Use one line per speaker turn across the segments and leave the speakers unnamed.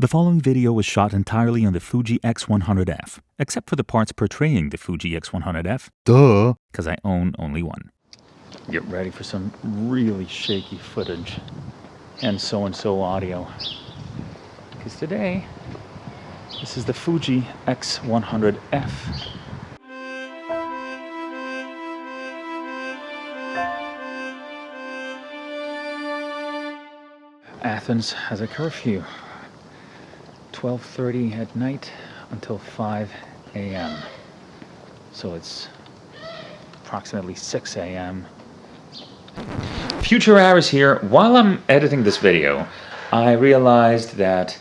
The following video was shot entirely on the Fuji X100F, except for the parts portraying the Fuji X100F. Duh! Because I own only one. Get ready for some really shaky footage and so audio. Because today, this is the Fuji X100F. Athens has a curfew, 12:30 at night until 5 a.m. So it's approximately 6 a.m. Future Aris here. While I'm editing this video, I realized that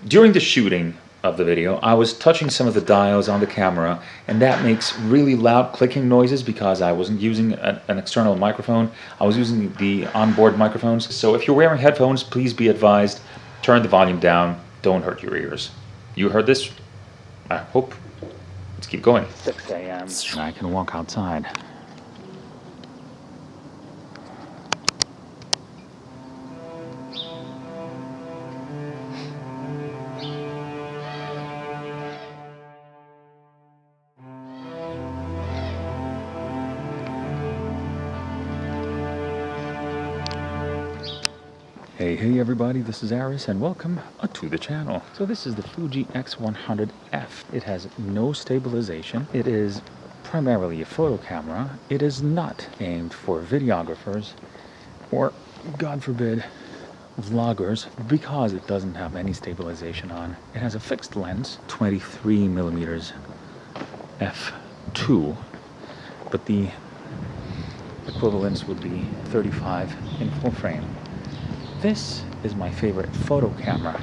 during the shooting of the video, I was touching some of the dials on the camera, and that makes really loud clicking noises because I wasn't using an external microphone. I was using the onboard microphones. So if you're wearing headphones, please be advised, turn the volume down. Don't hurt your ears. You heard this? I hope. Let's keep going. 6 a.m. and I can walk outside. Hey everybody, this is Aris and welcome to the channel. So this is the Fuji X100F. It has no stabilization. It is primarily a photo camera. It is not aimed for videographers or, God forbid, vloggers because it doesn't have any stabilization on. It has a fixed lens, 23mm f2, but the equivalence would be 35 in full frame. This is my favorite photo camera.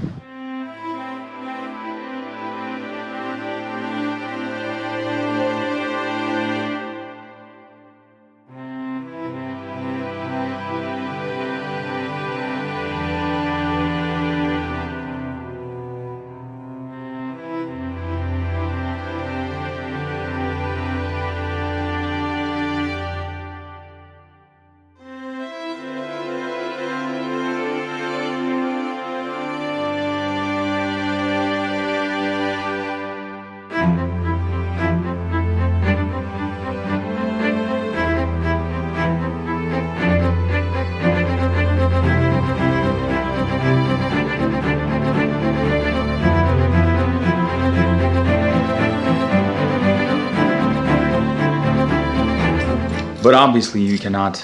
But obviously you cannot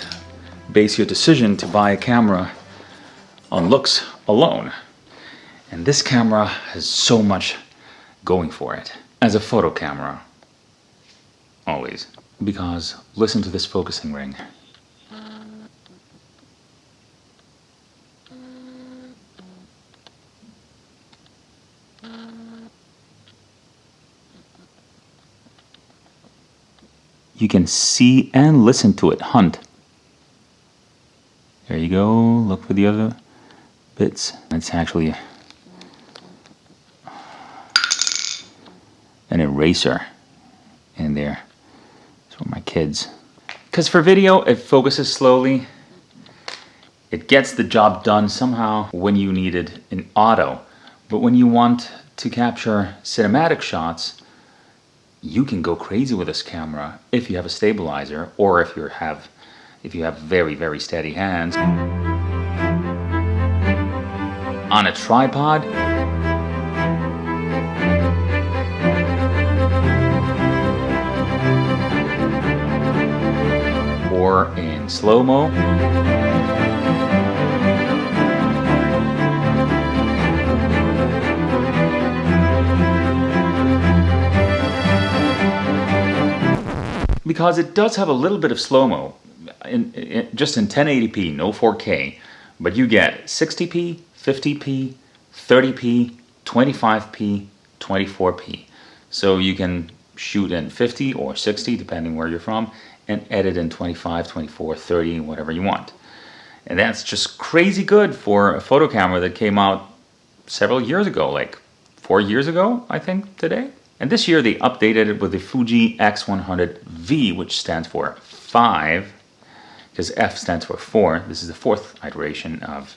base your decision to buy a camera on looks alone. And this camera has so much going for it. As a photo camera, always. Because listen to this focusing ring. You can see and listen to it hunt. There you go, look for the other bits. It's actually an eraser in there. It's for my kids. Because for video, it focuses slowly. It gets the job done somehow when you need it in auto. But when you want to capture cinematic shots, you can go crazy with this camera if you have a stabilizer or if you have very steady hands. On a tripod, or in slow-mo. Because it does have a little bit of slow-mo, just in 1080p, no 4K, but you get 60p, 50p, 30p, 25p, 24p. So you can shoot in 50 or 60, depending where you're from, and edit in 25, 24, 30, whatever you want. And that's just crazy good for a photo camera that came out several years ago, like 4 years ago, I think, today. And this year they updated it with the Fuji X100V, which stands for 5, because F stands for 4. This is the 4th iteration of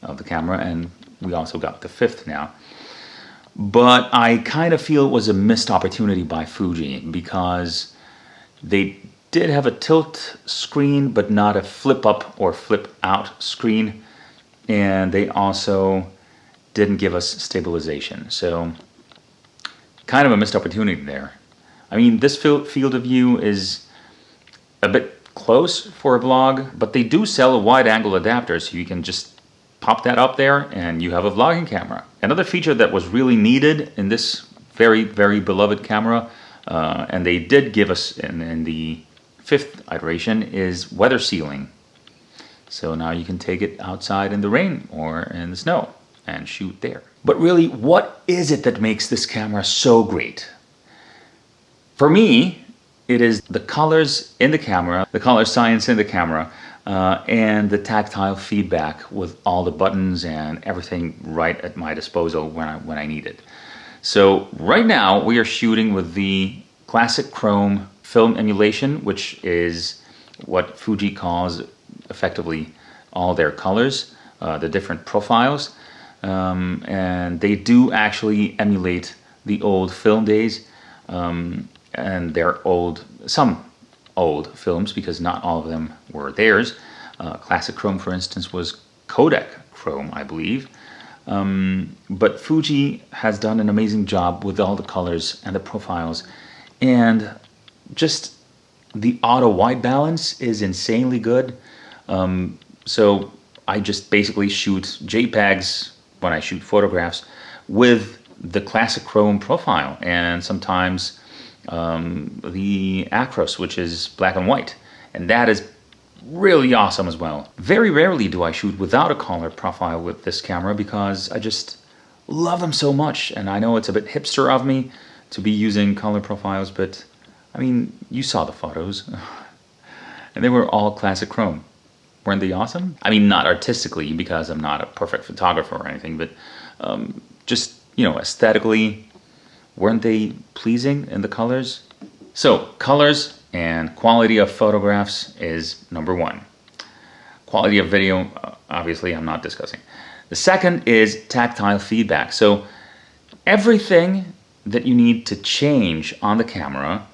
the camera, and we also got the 5th now. But I kind of feel it was a missed opportunity by Fuji because they did have a tilt screen, but not a flip up or flip out screen. And they also didn't give us stabilization. So kind of a missed opportunity there. I mean, this field of view is a bit close for a vlog, but they do sell a wide angle adapter, so you can just pop that up there and you have a vlogging camera. Another feature that was really needed in this very, very beloved camera, and they did give us in the 5th iteration, is weather sealing. So now you can take it outside in the rain or in the snow and shoot there. But really, what is it that makes this camera so great? For me, it is the colors in the camera, the color science in the camera, and the tactile feedback with all the buttons and everything right at my disposal when I need it. So right now we are shooting with the classic chrome film emulation, which is what Fuji calls effectively all their colors, the different profiles, and they do actually emulate the old film days. And some old films, because not all of them were theirs. Classic Chrome, for instance, was Kodak Chrome, I believe. But Fuji has done an amazing job with all the colors and the profiles. And just the auto white balance is insanely good. So I just basically shoot JPEGs when I shoot photographs with the Classic Chrome profile, and sometimes the Acros, which is black and white, and that is really awesome as well. Very rarely do I shoot without a color profile with this camera because I just love them so much, and I know it's a bit hipster of me to be using color profiles, but I mean, you saw the photos and they were all Classic Chrome. Weren't they awesome? I mean, not artistically, because I'm not a perfect photographer or anything, but just, you know, aesthetically, weren't they pleasing in the colors? So, colors and quality of photographs is number one. Quality of video, obviously, I'm not discussing. The second is tactile feedback. So, everything that you need to change on the camera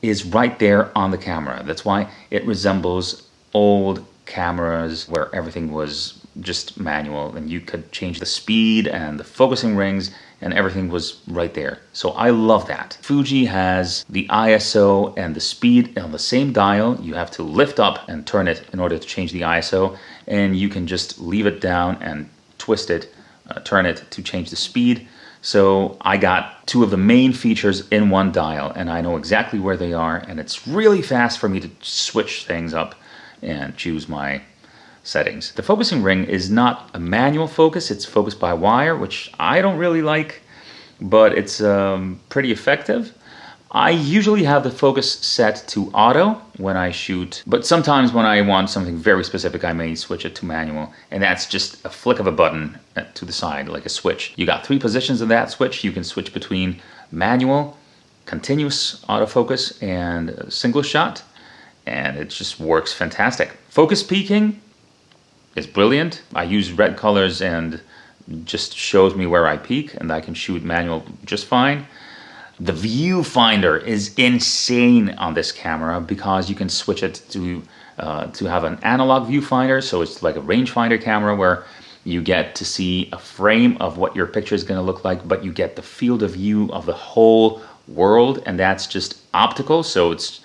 is right there on the camera. That's why it resembles old cameras where everything was just manual and you could change the speed and the focusing rings and everything was right there. So I love that. Fuji has the ISO and the speed on the same dial. You have to lift up and turn it in order to change the ISO, and you can just leave it down and twist it, turn it to change the speed. So I got two of the main features in one dial and I know exactly where they are, and it's really fast for me to switch things up and choose my settings. The focusing ring is not a manual focus, it's focused by wire, which I don't really like, but it's pretty effective. I usually have the focus set to auto when I shoot, but sometimes when I want something very specific, I may switch it to manual, and that's just a flick of a button to the side, like a switch. You got 3 positions of that switch. You can switch between manual, continuous autofocus, and single shot, and it just works fantastic. Focus peaking is brilliant. I use red colors and just shows me where I peak, and I can shoot manual just fine. The viewfinder is insane on this camera because you can switch it to have an analog viewfinder, so it's like a rangefinder camera where you get to see a frame of what your picture is going to look like, but you get the field of view of the whole world, and that's just optical, so it's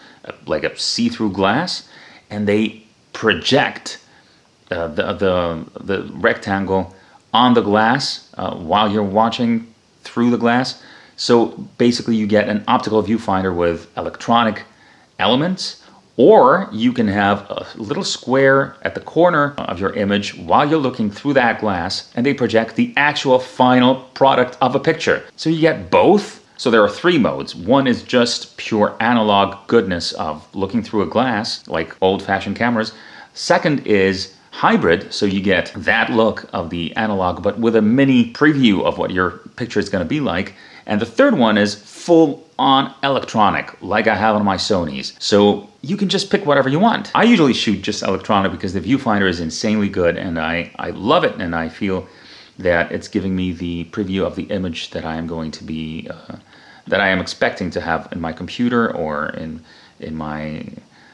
like a see-through glass, and they project the rectangle on the glass while you're watching through the glass. So basically you get an optical viewfinder with electronic elements, or you can have a little square at the corner of your image while you're looking through that glass, and they project the actual final product of a picture. So you get both. So there are 3 modes. One is just pure analog goodness of looking through a glass, like old-fashioned cameras. Second is hybrid, so you get that look of the analog, but with a mini preview of what your picture is going to be like. And the third one is full-on electronic, like I have on my Sonys. So you can just pick whatever you want. I usually shoot just electronic because the viewfinder is insanely good, and I love it, and I feel that it's giving me the preview of the image that I am going to be, that I am expecting to have in my computer or in my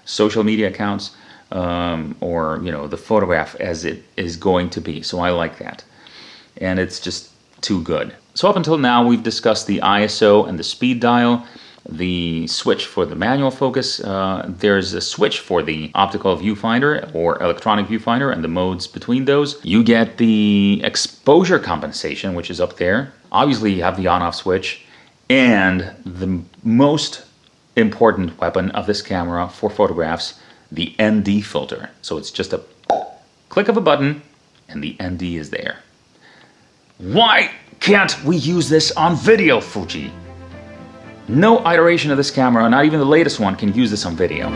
social media accounts, or the photograph as it is going to be. So I like that, and it's just too good. So up until now we've discussed the ISO and the speed dial, the switch for the manual focus. There's a switch for the optical viewfinder or electronic viewfinder and the modes between those. You get the exposure compensation, which is up there. Obviously you have the on-off switch, and the most important weapon of this camera for photographs, the ND filter. So it's just a click of a button and the ND is there. Why can't we use this on video, Fuji? No iteration of this camera, not even the latest one, can use this on video.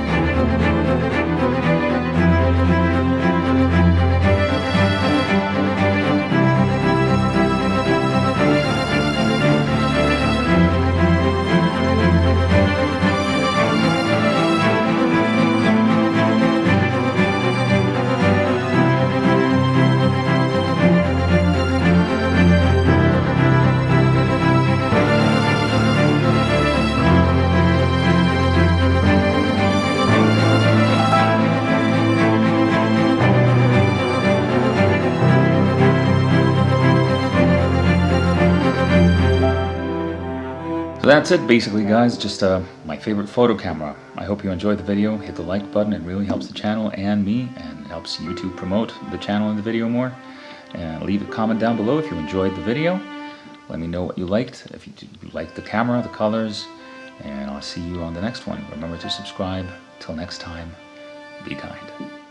So that's it basically, guys, just my favorite photo camera. I hope you enjoyed the video. Hit the like button, it really helps the channel and me, and helps YouTube promote the channel and the video more. And leave a comment down below if you enjoyed the video. Let me know what you liked, if you liked the camera, the colors, and I'll see you on the next one. Remember to subscribe. Till next time, be kind.